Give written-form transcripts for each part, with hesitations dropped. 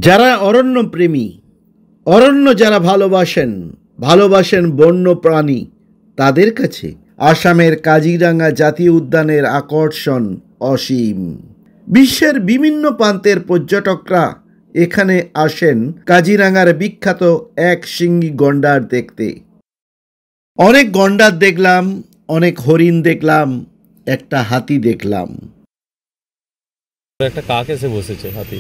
যারা অরণ্য প্রেমী, অরণ্য যারা ভালোবাসেন বন্য প্রাণী, তাদের কাছে আসামের কাজিরাঙা জাতীয় উদ্যানের আকর্ষণ অসীম। বিশ্বের বিভিন্ন প্রান্তের পর্যটকরা এখানে আসেন কাজিরাঙার বিখ্যাত এক শিঙ্গি গন্ডার দেখতে। অনেক গন্ডার দেখলাম, অনেক হরিণ দেখলাম, একটা হাতি দেখলাম। একটা কাক এসে বসেছে, হাতি।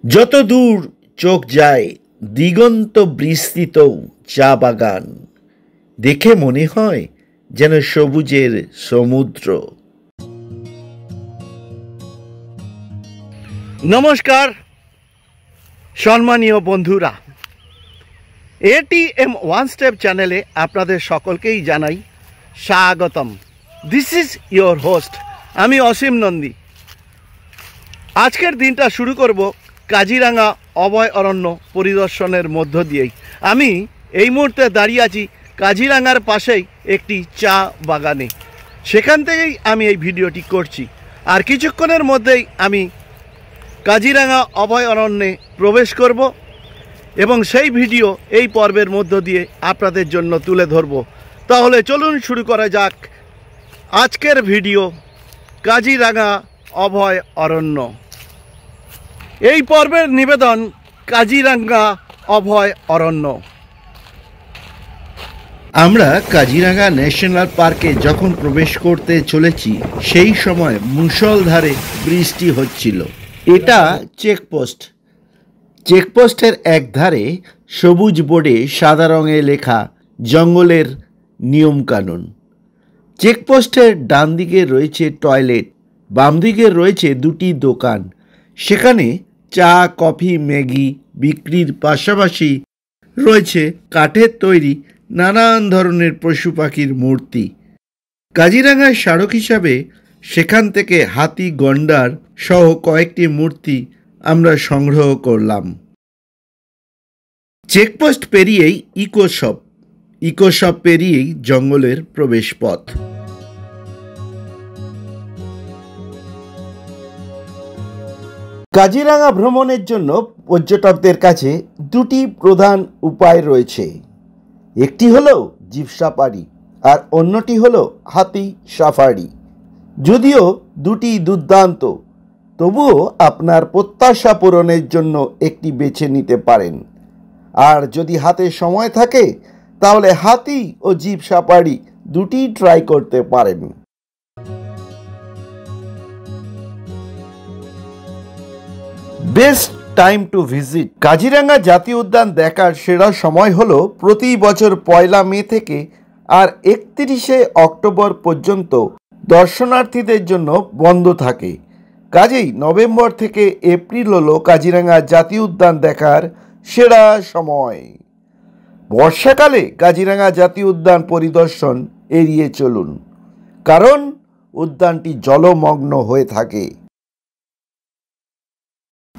যত দূর চোখ যায় দিগন্ত বিস্তৃত চা বাগান, দেখে মনে হয় যেন সবুজের সমুদ্র। নমস্কার সম্মানীয় বন্ধুরা, এটিএম ওয়ান স্টেপ চ্যানেলে আপনাদের সকলকেই জানাই স্বাগতম। দিস ইজ ইয়োর হোস্ট, আমি অসীম নন্দী। আজকের দিনটা শুরু করব কাজিরাঙা অভয় অরণ্য পরিদর্শনের মধ্য দিয়েই। আমি এই মুহূর্তে দাঁড়িয়ে আছি কাজিরাঙার পাশেই একটি চা বাগানে। সেখান থেকেই আমি এই ভিডিওটি করছি। আর কিছুক্ষণের মধ্যেই আমি কাজিরাঙা অভয় অরণ্যে প্রবেশ করব এবং সেই ভিডিও এই পর্বের মধ্য দিয়ে আপনাদের জন্য তুলে ধরব। তাহলে চলুন শুরু করা যাক আজকের ভিডিও কাজিরাঙা অভয় অরণ্য। এই পর্বের নিবেদন কাজিরাঙা অভয় অরণ্য। আমরা কাজিরাঙা ন্যাশনাল পার্কে যখন প্রবেশ করতে চলেছি সেই সময় মুষলধারে বৃষ্টি হচ্ছিল। এটা চেকপোস্ট। চেকপোস্টের এক ধারে সবুজ বোর্ডে সাদা রঙে লেখা জঙ্গলের নিয়মকানুন। চেকপোস্টের ডান দিকে রয়েছে টয়লেট, বাম দিকে রয়েছে দুটি দোকান। সেখানে চা, কফি, ম্যাগি বিক্রির পাশাপাশি রয়েছে কাঠের তৈরি নানান ধরনের পশু পাখির মূর্তি। কাজিরাঙার স্মারক হিসাবে সেখান থেকে হাতি, গন্ডার সহ কয়েকটি মূর্তি আমরা সংগ্রহ করলাম। চেকপোস্ট পেরিয়েই ইকোশপ পেরিয়েই জঙ্গলের প্রবেশ পথ। কাজিরাঙা ভ্রমণের জন্য পর্যটকদের কাছে দুটি প্রধান উপায় রয়েছে। একটি হলো জিপ সাফারি আর অন্যটি হলো হাতি সাফারি। যদিও দুটি দুর্দান্ত, তবুও আপনার প্রত্যাশা পূরণের জন্য একটি বেছে নিতে পারেন। আর যদি হাতে সময় থাকে তাহলে হাতি ও জিপ সাফারি দুটি ট্রাই করতে পারেন। Best time to visit. Kaziranga জাতীয় উদ্যান দেখার সেরা সময় হলো প্রতি বছর 1 মে থেকে আর 31 অক্টোবর পর্যন্ত দর্শনার্থীদের জন্য বন্ধ থাকে। কাজেই নভেম্বর থেকে এপ্রিল হলো কাজিরাঙা জাতীয় উদ্যান দেখার সেরা সময়। বর্ষাকালে কাজিরাঙা জাতীয় উদ্যান পরিদর্শন এড়িয়ে চলুন, কারণ উদ্যানটি জলমগ্ন হয়ে থাকে।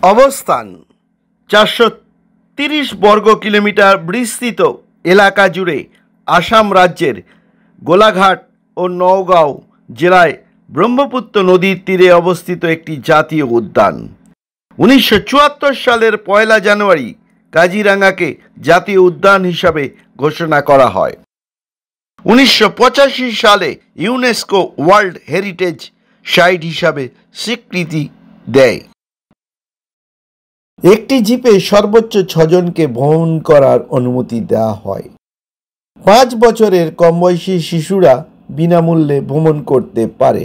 অবস্থান 430 বর্গ কিলোমিটার বিস্তৃত এলাকা জুড়ে আসাম রাজ্যের গোলাঘাট ও নওগাঁও জেলায় ব্রহ্মপুত্র নদীর তীরে অবস্থিত একটি জাতীয় উদ্যান। 1974 সালের 1 জানুয়ারি কাজিরাঙাকে জাতীয় উদ্যান হিসাবে ঘোষণা করা হয়। 1985 সালে ইউনেস্কো ওয়ার্ল্ড হেরিটেজ সাইট হিসাবে স্বীকৃতি দেয়। একটি জিপে সর্বোচ্চ 6 জনকে ভ্রমণ করার অনুমতি দেওয়া হয়। 5 বছরের কম বয়সী শিশুরা বিনামূল্যে ভ্রমণ করতে পারে।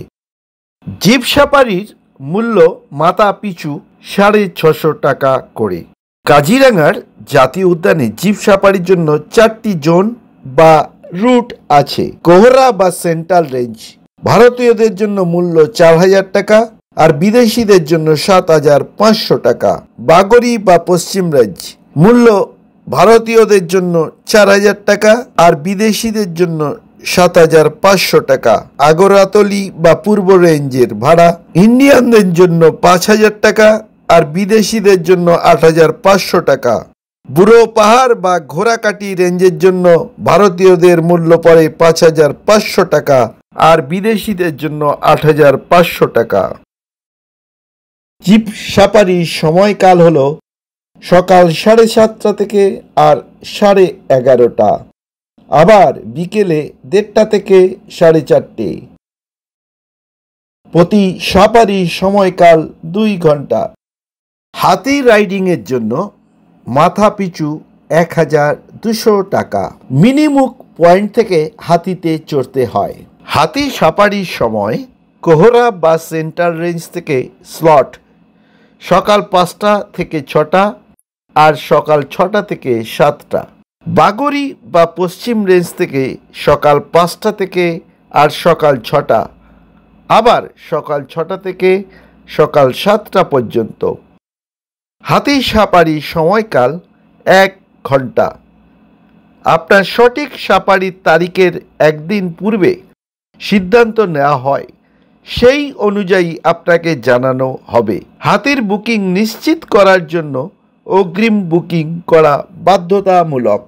জিপ সাফারির মূল্য মাথা পিছু 650 টাকা করে। কাজিরাঙার জাতীয় উদ্যানে জিপ সাফারির জন্য 4টি জোন বা রুট আছে। কোহরা বা সেন্ট্রাল রেঞ্জ ভারতীয়দের জন্য মূল্য 4000 টাকা আর বিদেশিদের জন্য 7500 টাকা। বাগরি বা পশ্চিম রেঞ্জ মূল্য ভারতীয়দের জন্য 4000 টাকা আর বিদেশিদের জন্য 7500 টাকা। আগরতলি বা পূর্ব রেঞ্জের ভাড়া ইন্ডিয়ানদের জন্য 5000 টাকা আর বিদেশিদের জন্য 8500 টাকা। বুড়ো পাহাড় বা ঘোড়াকাটি রেঞ্জের জন্য ভারতীয়দের মূল্য পড়ে ৫,৫০০ টাকা আর বিদেশিদের জন্য ৮,৫০০ টাকা। জিপ সাফারির সময়কাল হলো সকাল 7:30 থেকে আর 11:30, আবার বিকেলে 1:30 থেকে 4:30। প্রতি সাফারির সময়কাল 2 ঘন্টা। হাতি রাইডিংয়ের জন্য মাথা পিছু 1,200 টাকা। মিনিমুখ পয়েন্ট থেকে হাতিতে চড়তে হয়। হাতি সাফারির সময় কোহরা বা সেন্ট্রাল রেঞ্জ থেকে স্লট সকাল 5টা থেকে 6টা আর সকাল 6টা থেকে 7টা। বাগরি বা পশ্চিম রেঞ্জ থেকে সকাল 5টা থেকে আর সকাল 6টা, আবার সকাল 6টা থেকে সকাল 7টা পর্যন্ত। হাতি সাফারির সময়কাল 1 ঘন্টা। আপনার সঠিক সাফারির তারিখের একদিন পূর্বে সিদ্ধান্ত নেওয়া হয়, সেই অনুযায়ী আপনাকে জানানো হবে। হাতির বুকিং নিশ্চিত করার জন্য অগ্রিম বুকিং করা বাধ্যতামূলক।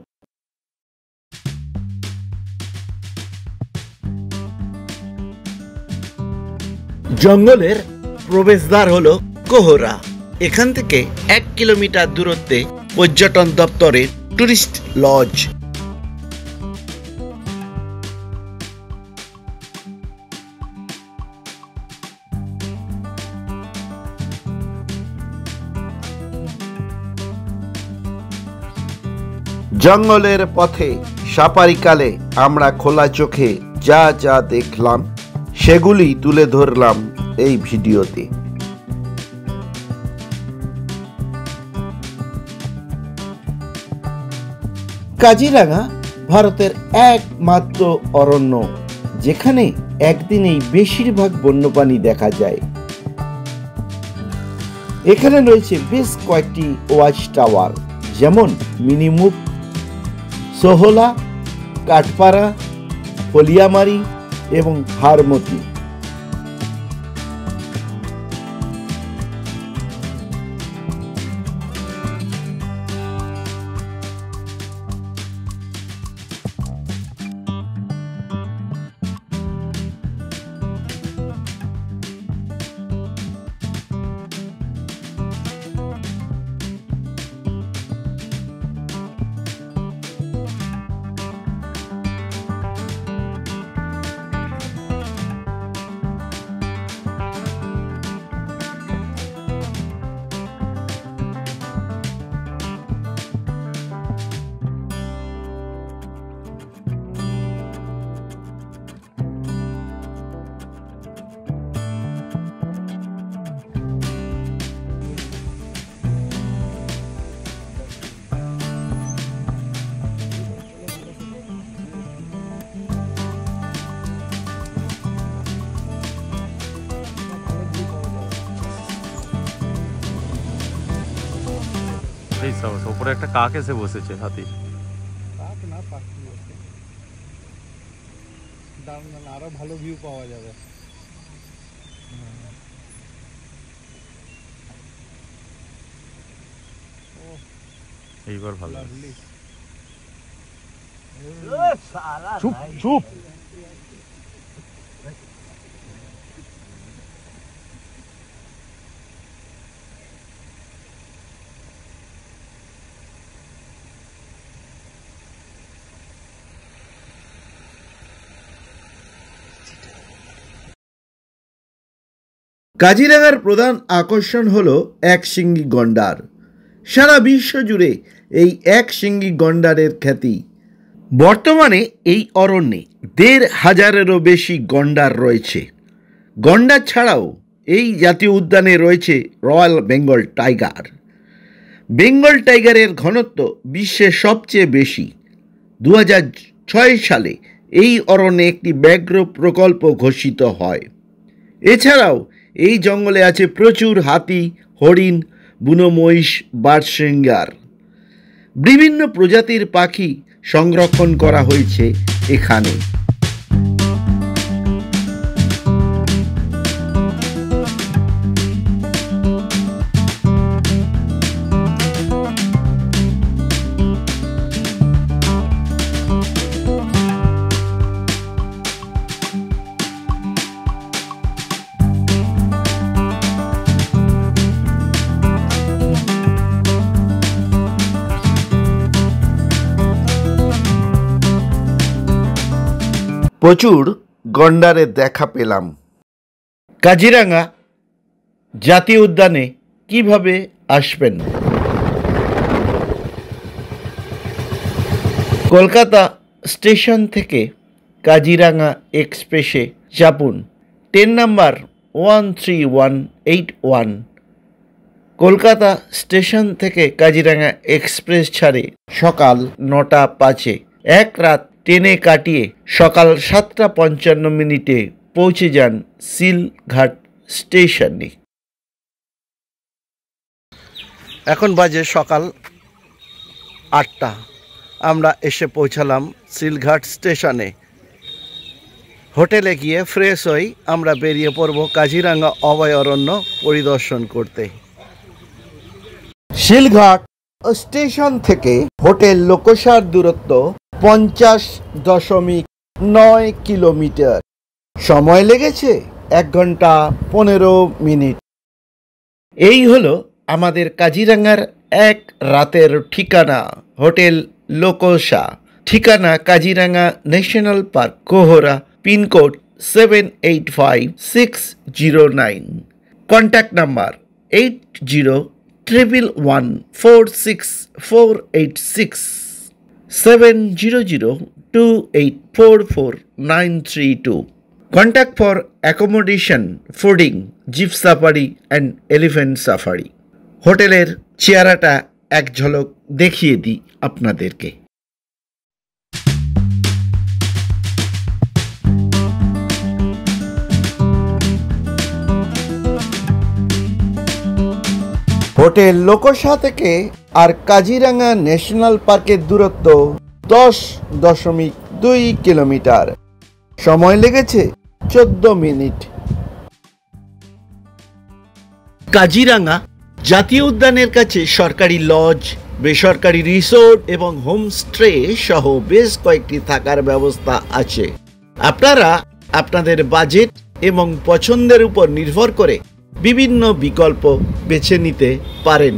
জঙ্গলের প্রবেশদ্বার হলো কোহরা। এখান থেকে 1 কিলোমিটার দূরত্বে পর্যটন দপ্তরের টুরিস্ট লজ। জঙ্গলের পথে সাফারিকালে আমরা খোলা চোখে যা যা দেখলাম সেগুলি তুলে ধরলাম এই ভিডিওতে। কাজিরাঙা ভারতের একমাত্র অরণ্য যেখানে একদিনেই বেশিরভাগ বন্যপ্রাণী দেখা যায়। এখানে রয়েছে বেশ কয়েকটি ওয়াচ টাওয়ার, যেমন মিনিমুখ, সোহলা, কাঠপাড়া, ফলিয়ামারি এবং হারমতি। এই সাহস, ওপরে একটা কাক এসে বসেছে। হাতি কাক না, পাখি আছে। দারুণ, আরো ভালো ভিউ পাওয়া যাবে। এইবার ভালো। চুপ চুপ। কাজিরাঙার প্রধান আকর্ষণ হল একশৃঙ্গী গন্ডার। সারা বিশ্ব জুড়ে এই একশৃঙ্গী গন্ডারের খ্যাতি। বর্তমানে এই অরণ্যে 1,500-এরও বেশি গন্ডার রয়েছে। গন্ডার ছাড়াও এই জাতীয় উদ্যানে রয়েছে রয়্যাল বেঙ্গল টাইগার। বেঙ্গল টাইগারের ঘনত্ব বিশ্বের সবচেয়ে বেশি। 2006 সালে এই অরণ্যে একটি ব্যাঘ্র প্রকল্প ঘোষিত হয়। এছাড়াও এই জঙ্গলে আছে প্রচুর হাতি, হরিণ, বুনো মহিষ, বারশৃঙ্গার। বিভিন্ন প্রজাতির পাখি সংরক্ষণ করা হয়েছে এখানে। প্রচুর গন্ডারের দেখা পেলাম। কাজিরাঙা জাতীয় উদ্যানে কিভাবে আসবেন? কলকাতা স্টেশন থেকে কাজিরাঙা এক্সপ্রেসে চাপুন। ট্রেন নাম্বার 13181 কলকাতা স্টেশন থেকে কাজিরাঙা এক্সপ্রেস ছাড়ে সকাল 9:05। এক রাত ট্রেনে কাটিয়ে সকাল 7:55 পৌঁছে যান শিলঘাট স্টেশনে। এখন বাজে সকাল 8টা। আমরা এসে পৌঁছালাম শিলঘাট স্টেশনে। হোটেলে গিয়ে ফ্রেশ হই আমরা বেরিয়ে পড়ব কাজিরাঙা অভয়ারণ্য পরিদর্শন করতে। শিলঘাট স্টেশন থেকে হোটেল লোকসার দূরত্ব 50.9 কিলোমিটার। সময় লেগেছে 1 ঘন্টা 15 মিনিট। এই হলো আমাদের কাজিরাঙার এক রাতের ঠিকানা, হোটেল লোকসা। ঠিকানা Kaziranga national park, Kohora, pincode 785609। Contact number 8011146486 70028444932। Contact for accommodation, fooding, jeep safari and elephant safari. হোটেলের চেহারাটা এক ঝলক দেখিয়ে দিই আপনাদেরকে। হোটেল লোকসা থেকে আর কাজিরাঙা ন্যাশনাল পার্কের দূরত্ব 10.2 কিলোমিটার। সময় লেগেছে 14 মিনিট। কাজিরাঙা জাতীয় উদ্যানের কাছে সরকারি লজ, বেসরকারি রিসোর্ট এবং হোমস্টে সহ বেশ কয়েকটি থাকার ব্যবস্থা আছে। আপনারা আপনাদের বাজেট এবং পছন্দের উপর নির্ভর করে বিভিন্ন বিকল্প বেছে নিতে পারেন।